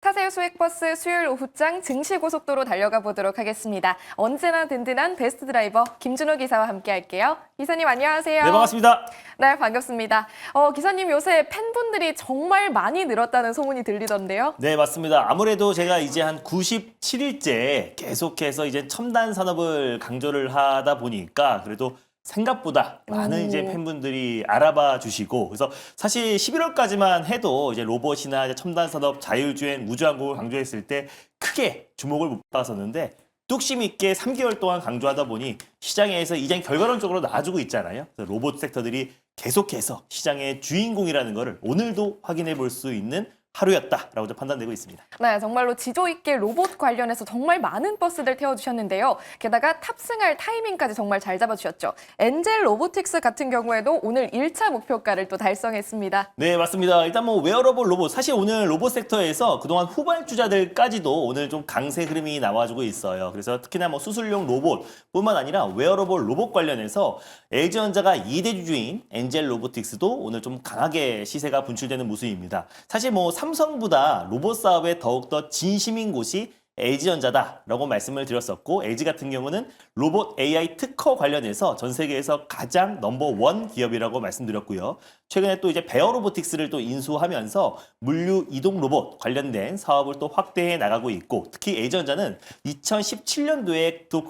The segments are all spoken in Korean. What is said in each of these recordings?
타세요 소액버스 수요일 오후장 증시고속도로 달려가 보도록 하겠습니다. 언제나 든든한 베스트 드라이버 김준호 기사와 함께 할게요. 기사님 안녕하세요. 네, 반갑습니다. 네, 반갑습니다. 기사님 요새 팬분들이 정말 많이 늘었다는 소문이 들리던데요. 네, 맞습니다. 아무래도 제가 이제 한 97일째 계속해서 이제 첨단 산업을 강조를 하다 보니까 그래도 생각보다 많은 이제 팬분들이 알아봐 주시고, 그래서 사실 11월까지만 해도 이제 로봇이나 이제 첨단 산업, 자율주행, 우주항공을 강조했을 때 크게 주목을 못 받았었는데 뚝심 있게 3개월 동안 강조하다 보니 시장에서 이제 결과론적으로 나와주고 있잖아요. 그래서 로봇 섹터들이 계속해서 시장의 주인공이라는 것을 오늘도 확인해 볼 수 있는 하루였다라고 좀 판단되고 있습니다. 네, 정말로 지조 있게 로봇 관련해서 정말 많은 버스들 태워주셨는데요. 게다가 탑승할 타이밍까지 정말 잘 잡아주셨죠. 엔젤 로보틱스 같은 경우에도 오늘 1차 목표가를 또 달성했습니다. 네, 맞습니다. 일단 뭐 웨어러블 로봇, 사실 오늘 로봇 섹터에서 그동안 후발주자들까지도 오늘 좀 강세 흐름이 나와주고 있어요. 그래서 특히나 뭐 수술용 로봇뿐만 아니라 웨어러블 로봇 관련해서 LG전자가 2대 주주인 엔젤 로보틱스도 오늘 좀 강하게 시세가 분출되는 모습입니다. 사실 뭐 삼성보다 로봇 사업에 더욱더 진심인 곳이 LG전자다라고 말씀을 드렸었고, LG 같은 경우는 로봇 AI 특허 관련해서 전 세계에서 가장 넘버원 기업이라고 말씀드렸고요. 최근에 또 이제 베어 로보틱스를 또 인수하면서 물류 이동 로봇 관련된 사업을 또 확대해 나가고 있고, 특히 LG전자는 2017년도에 또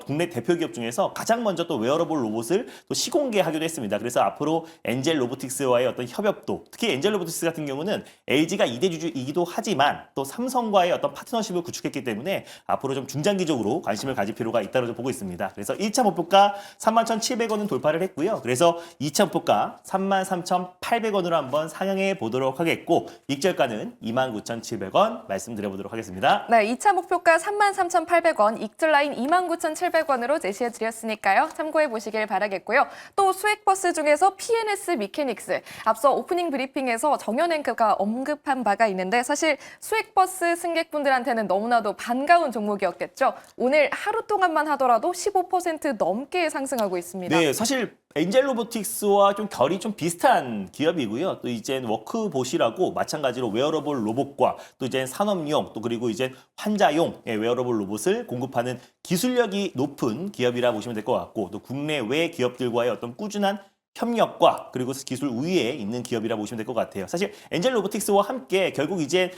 국내 대표 기업 중에서 가장 먼저 또 웨어러블 로봇을 또 시공개하기도 했습니다. 그래서 앞으로 엔젤 로보틱스와의 어떤 협업도, 특히 엔젤 로보틱스 같은 경우는 LG가 2대 주주이기도 하지만 또 삼성과의 어떤 파트너십을 구축했기 때문에 앞으로 좀 중장기적으로 관심을 가질 필요가 있다고 보고 있습니다. 그래서 1차 목표가 31,700원은 돌파를 했고요. 그래서 2차 목표가 33,800원으로 한번 상향해 보도록 하겠고, 익절가는 29,700원 말씀드려보도록 하겠습니다. 네, 2차 목표가 33,800원, 익절 라인 29,700원으로 제시해 드렸으니까요. 참고해 보시길 바라겠고요. 또 수액버스 중에서 PNS 미케닉스, 앞서 오프닝 브리핑에서 정연 앵커가 언급한 바가 있는데 사실 수액버스 승객분들한테는 너무나도 반가운 종목이었겠죠. 오늘 하루 동안만 하더라도 15% 넘게 상승하고 있습니다. 네, 사실 엔젤 로보틱스와 좀 결이 좀 비슷한 기업이고요. 또 이제 워크봇이라고 마찬가지로 웨어러블 로봇과 또 이제 산업용, 또 그리고 이제 환자용 웨어러블 로봇을 공급하는 기술력이 높은 기업이라 보시면 될 것 같고, 또 국내외 기업들과의 어떤 꾸준한 협력과 그리고 기술 우위에 있는 기업이라 보시면 될 것 같아요. 사실 엔젤 로보틱스와 함께 결국 이제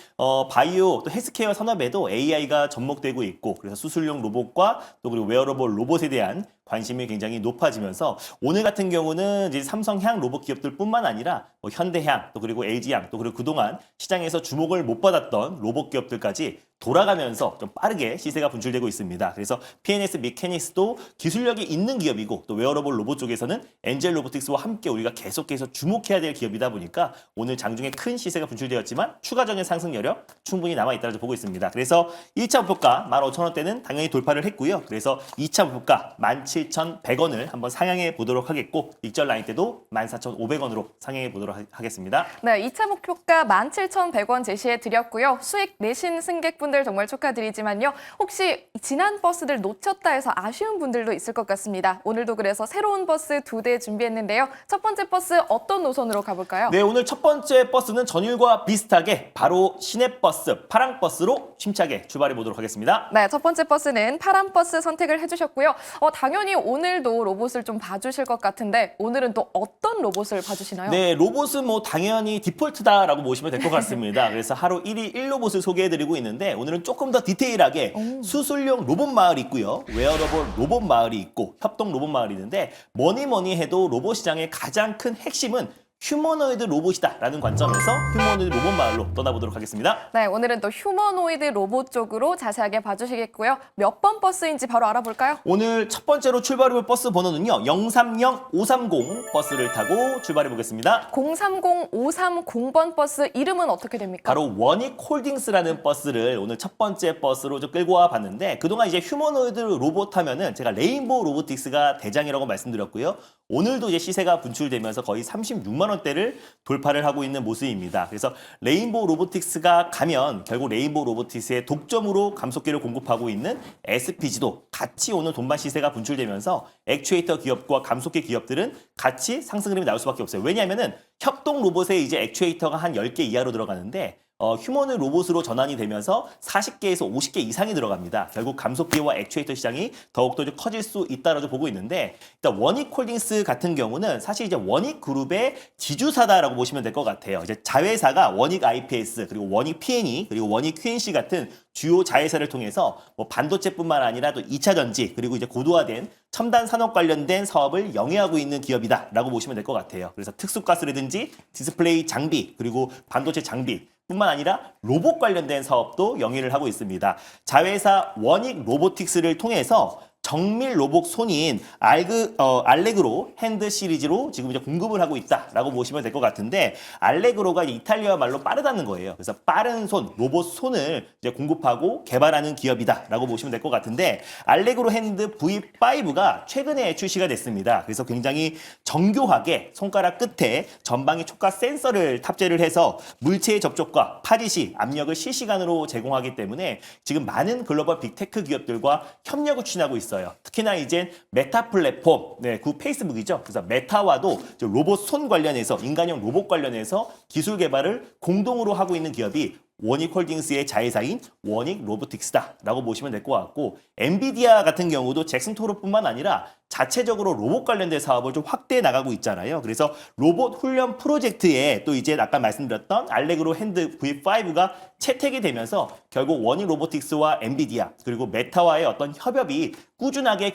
바이오 또 헬스케어 산업에도 AI가 접목되고 있고, 그래서 수술용 로봇과 또 그리고 웨어러블 로봇에 대한 관심이 굉장히 높아지면서 오늘 같은 경우는 이제 삼성향 로봇 기업들뿐만 아니라 뭐 현대향 또 그리고 LG향 또 그리고 그동안 시장에서 주목을 못 받았던 로봇 기업들까지 돌아가면서 좀 빠르게 시세가 분출되고 있습니다. 그래서 PNS 미케닉스도 기술력이 있는 기업이고, 또 웨어러블 로봇 쪽에서는 엔젤 로보틱스와 함께 우리가 계속해서 주목해야 될 기업이다 보니까 오늘 장중에 큰 시세가 분출되었지만 추가적인 상승 여력 충분히 남아있다고 보고 있습니다. 그래서 1차 목표가 15,000원대는 당연히 돌파를 했고요. 그래서 2차 목표가 17,100원을 한번 상향해 보도록 하겠고, 익절 라인 때도 14,500원으로 상향해 보도록 하겠습니다. 네, 2차 목표가 17,100원 제시해 드렸고요. 수익 내신 승객분들 정말 축하드리지만요. 혹시 지난 버스들 놓쳤다 해서 아쉬운 분들도 있을 것 같습니다. 오늘도 그래서 새로운 버스 2대 준비했는데요. 첫 번째 버스 어떤 노선으로 가볼까요? 네, 오늘 첫 번째 버스는 전일과 비슷하게 바로 시내버스, 파랑버스로 힘차게 출발해 보도록 하겠습니다. 네, 첫 번째 버스는 파란 버스 선택을 해주셨고요. 당연히 오늘도 로봇을 좀 봐주실 것 같은데 오늘은 또 어떤 로봇을 봐주시나요? 네, 로봇은 뭐 당연히 디폴트다라고 보시면 될 것 같습니다. 그래서 하루 1위 1로봇을 소개해드리고 있는데 오늘은 조금 더 디테일하게 수술용 로봇 마을이 있고요. 웨어러블 로봇 마을이 있고 협동 로봇 마을이 있는데 뭐니 해도 로봇 시장의 가장 큰 핵심은 휴머노이드 로봇이다라는 관점에서 휴머노이드 로봇 마을로 떠나보도록 하겠습니다. 네, 오늘은 또 휴머노이드 로봇 쪽으로 자세하게 봐주시겠고요. 몇 번 버스인지 바로 알아볼까요? 오늘 첫 번째로 출발해볼 버스 번호는요. 030530 버스를 타고 출발해 보겠습니다. 030530번 버스 이름은 어떻게 됩니까? 바로 원익 홀딩스라는 버스를 오늘 첫 번째 버스로 좀 끌고 와 봤는데, 그동안 이제 휴머노이드 로봇 하면은 제가 레인보우 로보틱스가 대장이라고 말씀드렸고요. 오늘도 이제 시세가 분출되면서 거의 36만 원대를 돌파를 하고 있는 모습입니다. 그래서 레인보우 로보틱스가 가면 결국 레인보우 로보틱스의 독점으로 감속기를 공급하고 있는 SPG도 같이 오늘 돈반 시세가 분출되면서 액추에이터 기업과 감속기 기업들은 같이 상승 흐름이 나올 수밖에 없어요. 왜냐하면은 협동 로봇에 이제 액추에이터가 한 10개 이하로 들어가는데 휴머노 로봇으로 전환이 되면서 40개에서 50개 이상이 들어갑니다. 결국 감속기와 액추에이터 시장이 더욱더 좀 커질 수 있다라고 보고 있는데 일단 원익홀딩스 같은 경우는 사실 이제 원익그룹의 지주사다라고 보시면 될 것 같아요. 이제 자회사가 원익 IPS 그리고 원익 PNE 그리고 원익 QNC 같은 주요 자회사를 통해서 뭐 반도체뿐만 아니라 또 2차 전지 그리고 이제 고도화된 첨단 산업 관련된 사업을 영위하고 있는 기업이다라고 보시면 될 것 같아요. 그래서 특수가스라든지 디스플레이 장비 그리고 반도체 장비 뿐만 아니라 로봇 관련된 사업도 영위를 하고 있습니다. 자회사 원익 로보틱스를 통해서 정밀 로봇 손인 알레그로 핸드 시리즈로 지금 이제 공급을 하고 있다라고 보시면 될 것 같은데 알레그로가 이탈리아 말로 빠르다는 거예요. 그래서 빠른 손, 로봇 손을 이제 공급하고 개발하는 기업이다라고 보시면 될 것 같은데 알레그로 핸드 V5가 최근에 출시가 됐습니다. 그래서 굉장히 정교하게 손가락 끝에 전방위 촉각 센서를 탑재를 해서 물체의 접촉과 파지 시 압력을 실시간으로 제공하기 때문에 지금 많은 글로벌 빅테크 기업들과 협력을 추진하고 있어요. 특히나 이제 메타 플랫폼, 그 페이스북이죠. 그래서 메타와도 로봇 손 관련해서 인간형 로봇 관련해서 기술 개발을 공동으로 하고 있는 기업이 원익홀딩스의 자회사인 원익 로보틱스다라고 보시면 될 것 같고 엔비디아 같은 경우도 잭슨 토로뿐만 아니라 자체적으로 로봇 관련된 사업을 좀 확대해 나가고 있잖아요. 그래서 로봇 훈련 프로젝트에 또 이제 아까 말씀드렸던 알레그로 핸드 V5가 채택이 되면서 결국 원익 로보틱스와 엔비디아 그리고 메타와의 어떤 협업이 꾸준하게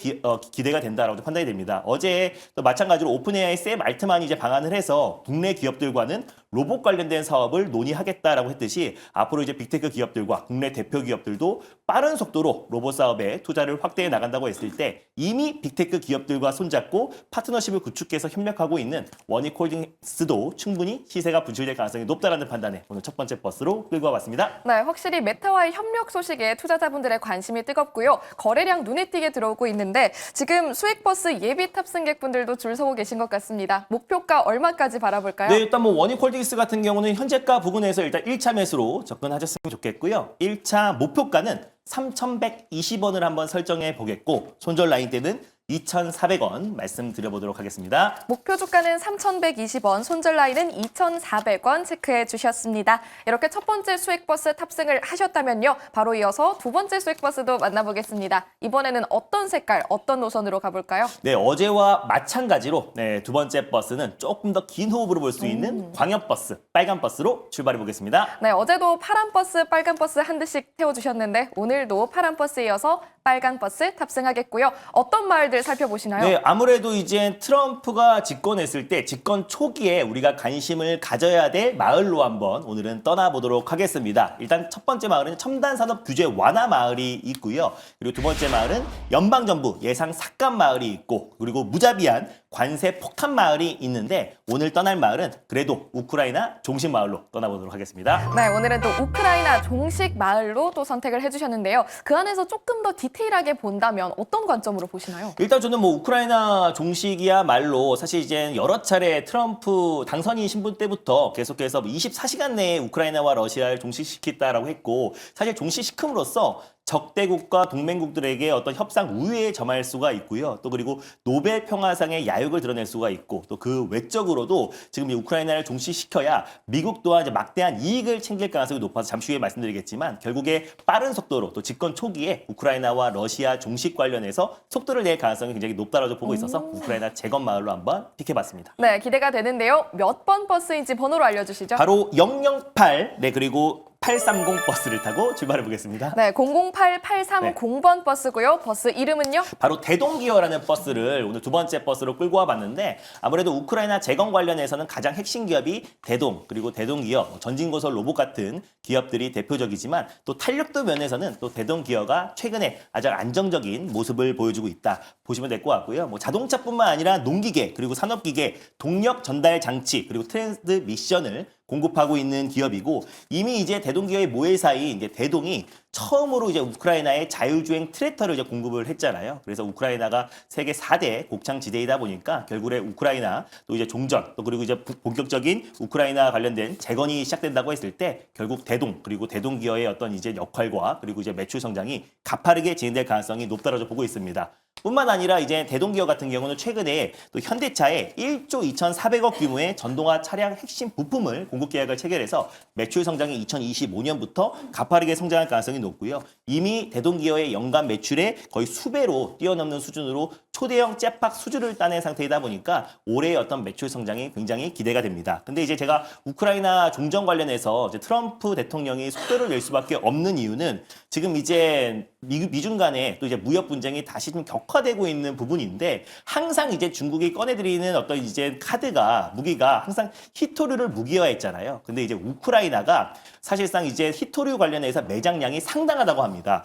기대가 된다라고 판단이 됩니다. 어제 또 마찬가지로 오픈AI 샘 알트만이 이제 방한을 해서 국내 기업들과는 로봇 관련된 사업을 논의하겠다라고 했듯이 앞으로 이제 빅테크 기업들과 국내 대표 기업들도 빠른 속도로 로봇 사업에 투자를 확대해 나간다고 했을 때 이미 빅테크 기업들과 손잡고 파트너십을 구축해서 협력하고 있는 원익홀딩스도 충분히 시세가 분출될 가능성이 높다라는 판단에 오늘 첫 번째 버스로 끌고 와봤습니다. 네, 확실히 메타와의 협력 소식에 투자자분들의 관심이 뜨겁고요. 거래량 눈에 띄게 들어오고 있는데 지금 수익버스 예비 탑승객분들도 줄 서고 계신 것 같습니다. 목표가 얼마까지 바라볼까요? 네, 일단 뭐 원익홀딩스 같은 경우는 현재가 부근에서 일단 1차 매수로 접근하셨으면 좋겠고요. 1차 목표가는 3,120원을 한번 설정해 보겠고 손절 라인 때는 2,400원 말씀드려보도록 하겠습니다. 목표 주가는 3,120원, 손절 라인은 2,400원 체크해 주셨습니다. 이렇게 첫 번째 수익버스 탑승을 하셨다면요. 바로 이어서 두 번째 수익버스도 만나보겠습니다. 이번에는 어떤 색깔, 어떤 노선으로 가볼까요? 네, 어제와 마찬가지로 두 번째 버스는 조금 더 긴 호흡으로 볼 수 있는 광역버스, 빨간 버스로 출발해 보겠습니다. 네, 어제도 파란 버스, 빨간 버스 한 대씩 태워주셨는데 오늘도 파란 버스에 이어서 빨간 버스 탑승하겠고요. 어떤 마을들 살펴보시나요? 네, 아무래도 이제 트럼프가 집권했을 때 집권 초기에 우리가 관심을 가져야 될 마을로 한번 오늘은 떠나보도록 하겠습니다. 일단 첫 번째 마을은 첨단산업 규제 완화 마을이 있고요. 그리고 두 번째 마을은 연방정부 예상 삭감 마을이 있고 그리고 무자비한 관세 폭탄 마을이 있는데 오늘 떠날 마을은 그래도 우크라이나 종식 마을로 떠나보도록 하겠습니다. 네, 오늘은 또 우크라이나 종식 마을로 또 선택을 해주셨는데요. 그 안에서 조금 더 디테일하게 본다면 어떤 관점으로 보시나요? 일단 저는 뭐 우크라이나 종식이야말로 사실 이제 여러 차례 트럼프 당선인 신분 때부터 계속해서 24시간 내에 우크라이나와 러시아를 종식시키겠다라고 했고 사실 종식시킴으로써 적대국과 동맹국들에게 어떤 협상 우위에 점할 수가 있고요. 또 그리고 노벨 평화상의 야욕을 드러낼 수가 있고 또 그 외적으로도 지금 이 우크라이나를 종식시켜야 미국 또한 이제 막대한 이익을 챙길 가능성이 높아서 잠시 후에 말씀드리겠지만 결국에 빠른 속도로 또 집권 초기에 우크라이나와 러시아 종식 관련해서 속도를 낼 가능성이 굉장히 높다라고 보고 있어서 우크라이나 재건 마을로 한번 픽해봤습니다. 네, 기대가 되는데요. 몇 번 버스인지 번호로 알려주시죠. 바로 008, 그리고 830 버스를 타고 출발해 보겠습니다. 네, 008830번 버스고요. 버스 이름은요? 바로 대동기어라는 버스를 오늘 두 번째 버스로 끌고 와봤는데 아무래도 우크라이나 재건 관련해서는 가장 핵심 기업이 대동 그리고 대동기어, 전진고설 로봇 같은 기업들이 대표적이지만 또 탄력도 면에서는 또 대동기어가 최근에 아주 안정적인 모습을 보여주고 있다 보시면 될 것 같고요. 뭐 자동차뿐만 아니라 농기계 그리고 산업기계, 동력 전달 장치 그리고 트랜스 미션을 공급하고 있는 기업이고 이미 이제 대동기어의 모회사인 이제 대동이 처음으로 이제 우크라이나에 자율주행 트랙터를 이제 공급을 했잖아요. 그래서 우크라이나가 세계 4대 곡창 지대이다 보니까 결국에 우크라이나 또 이제 종전 또 그리고 이제 본격적인 우크라이나 관련된 재건이 시작된다고 했을 때 결국 대동 그리고 대동기업의 어떤 이제 역할과 그리고 이제 매출 성장이 가파르게 진행될 가능성이 높다라고 보고 있습니다. 뿐만 아니라 이제 대동기업 같은 경우는 최근에 또 현대차에 1조 2,400억 규모의 전동화 차량 핵심 부품을 공급 계약을 체결해서 매출 성장이 2025년부터 가파르게 성장할 가능성이 높고요. 이미 대동기업의 연간 매출의 거의 수배로 뛰어넘는 수준으로 초대형 jet박 수주를 따낸 상태이다 보니까 올해의 어떤 매출 성장이 굉장히 기대가 됩니다. 근데 이제 제가 우크라이나 종전 관련해서 이제 트럼프 대통령이 속도를 낼 수밖에 없는 이유는 지금 이제 미중 간에 또 이제 무역 분쟁이 다시 좀 격화되고 있는 부분인데 항상 이제 중국이 꺼내들이는 어떤 이제 무기가 항상 히토류를 무기화했잖아요. 근데 이제 우크라이나가 사실상 이제 히토류 관련해서 매장량이 상당하다고 합니다.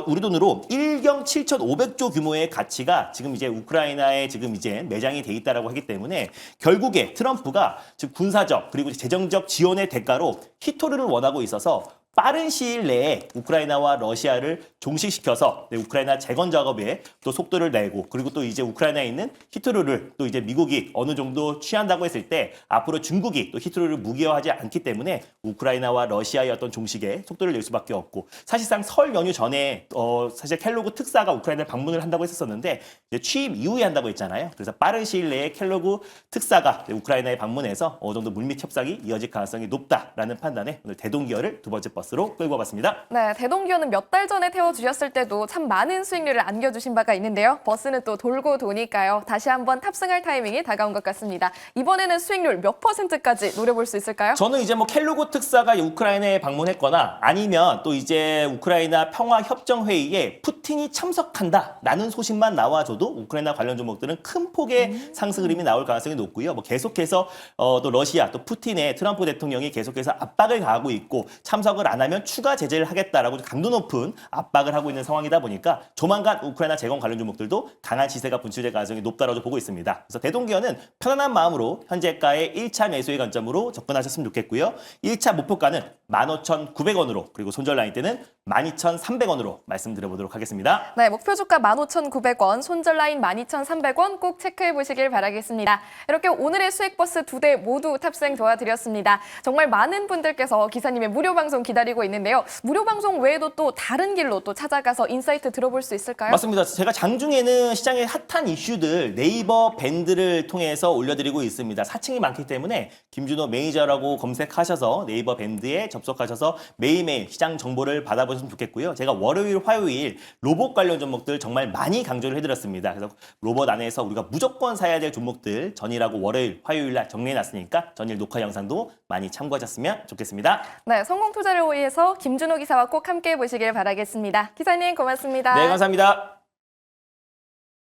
우리 돈으로 1경 7,500조 규모의 가치가 지금 이제 우크라이나에 지금 이제 매장이 돼 있다라고 하기 때문에 결국에 트럼프가 지금 군사적 그리고 재정적 지원의 대가로 히토류를 원하고 있어서 빠른 시일 내에 우크라이나와 러시아를 종식시켜서 우크라이나 재건 작업에 또 속도를 내고 그리고 또 이제 우크라이나에 있는 히토류를 또 이제 미국이 어느 정도 취한다고 했을 때 앞으로 중국이 또 히토류를 무기화하지 않기 때문에 우크라이나와 러시아의 어떤 종식에 속도를 낼 수밖에 없고 사실상 설 연휴 전에 사실 켈로그 특사가 우크라이나에 방문을 한다고 했었는데 이제 취임 이후에 한다고 했잖아요. 그래서 빠른 시일 내에 켈로그 특사가 우크라이나에 방문해서 어느 정도 물밑 협상이 이어질 가능성이 높다라는 판단에 오늘 대동기업을 두 번째 버스로 끌고 와봤습니다. 네, 대동기업은 몇 달 전에 태워주셨을 때도 참 많은 수익률을 안겨주신 바가 있는데요. 버스는 또 돌고 도니까요. 다시 한번 탑승할 타이밍이 다가온 것 같습니다. 이번에는 수익률 몇 %까지 노려볼 수 있을까요? 저는 이제 뭐 켈로그 특사가 우크라이나에 방문했거나 아니면 또 이제 우크라이나 평화협정회의에 푸틴이 참석한다라는 소식만 나와줘도 우크라이나 관련 종목들은 큰 폭의 상승 흐름이 나올 가능성이 높고요. 뭐 계속해서 또 러시아 또 푸틴의 트럼프 대통령이 계속해서 압박을 가하고 있고 참석을 안 하면 추가 제재를 하겠다라고 강도 높은 압박을 하고 있는 상황이다 보니까 조만간 우크라이나 재건 관련 종목들도 강한 시세가 분출될 가능성이 높다라고 보고 있습니다. 그래서 대동기업은 편안한 마음으로 현재가의 1차 매수의 관점으로 접근하셨으면 좋겠고요. 1차 목표가는 15,900원으로 그리고 손절 라인 때는 12,300원으로 말씀드려보도록 하겠습니다. 네, 목표 주가 15,900원, 손절 라인 12,300원 꼭 체크해 보시길 바라겠습니다. 이렇게 오늘의 수익버스 2대 모두 탑승 도와드렸습니다. 정말 많은 분들께서 기사님의 무료 방송 기다리고 있는데요. 무료 방송 외에도 또 다른 길로 또 찾아가서 인사이트 들어볼 수 있을까요? 맞습니다. 제가 장중에는 시장의 핫한 이슈들 네이버 밴드를 통해서 올려드리고 있습니다. 사칭이 많기 때문에 김준호 매니저라고 검색하셔서 네이버 밴드에 접속하셔서 매일매일 시장 정보를 받아보시면 좋겠고요. 제가 월요일, 화요일 로봇 관련 종목들 정말 많이 강조를 해드렸습니다. 그래서 로봇 안에서 우리가 무조건 사야 될 종목들 전일하고 월요일, 화요일 날 정리해놨으니까 전일 녹화 영상도 많이 참고하셨으면 좋겠습니다. 네, 성공 투자를 위해서 김준호 기사와 꼭 함께 보시길 바라겠습니다. 기사님 고맙습니다. 네, 감사합니다.